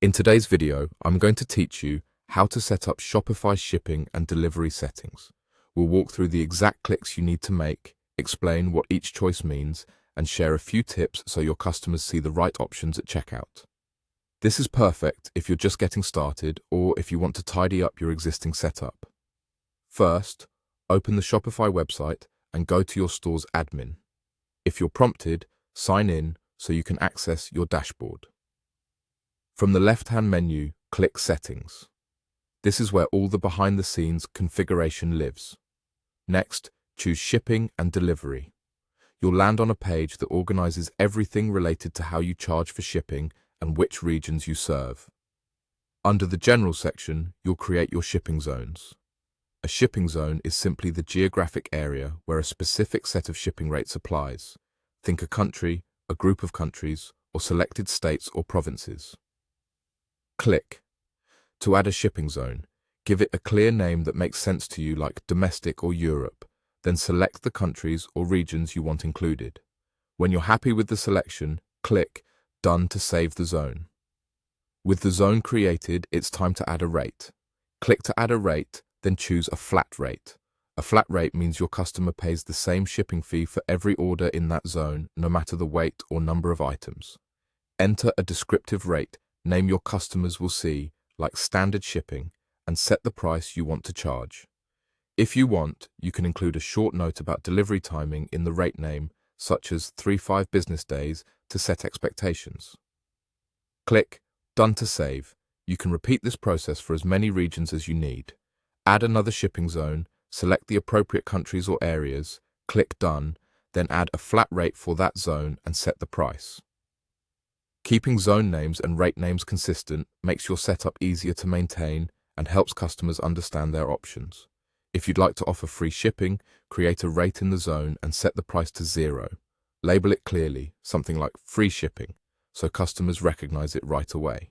In today's video, I'm going to teach you how to set up Shopify shipping and delivery settings. We'll walk through the exact clicks you need to make, explain what each choice means, and share a few tips so your customers see the right options at checkout. This is perfect if you're just getting started or if you want to tidy up your existing setup. First, open the Shopify website and go to your store's admin. If you're prompted, sign in so you can access your dashboard. From the left-hand menu, click Settings. This is where all the behind-the-scenes configuration lives. Next, choose Shipping and Delivery. You'll land on a page that organizes everything related to how you charge for shipping and which regions you serve. Under the General section, you'll create your shipping zones. A shipping zone is simply the geographic area where a specific set of shipping rates applies. Think a country, a group of countries, or selected states or provinces. Click. To add a shipping zone, give it a clear name that makes sense to you, like domestic or Europe, then select the countries or regions you want included. When you're happy with the selection, click Done to save the zone. With the zone created, it's time to add a rate. Click to add a rate, then choose a flat rate. A flat rate means your customer pays the same shipping fee for every order in that zone, no matter the weight or number of items. Enter a descriptive rate, name your customers will see, like standard shipping, and set the price you want to charge. If you want, you can include a short note about delivery timing in the rate name, such as 3-5 business days, to set expectations. Click Done to save. You can repeat this process for as many regions as you need. Add another shipping zone, select the appropriate countries or areas, click Done, then add a flat rate for that zone and set the price. Keeping zone names and rate names consistent makes your setup easier to maintain and helps customers understand their options. If you'd like to offer free shipping, create a rate in the zone and set the price to 0. Label it clearly, something like free shipping, so customers recognize it right away.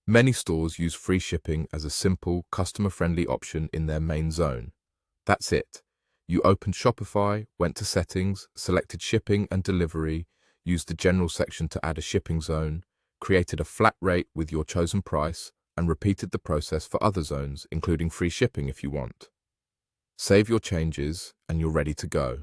Many stores use free shipping as a simple, customer-friendly option in their main zone. That's it. You opened Shopify, went to Settings, selected Shipping and Delivery, used the General section to add a shipping zone, created a flat rate with your chosen price, and repeated the process for other zones, including free shipping if you want. Save your changes, and you're ready to go.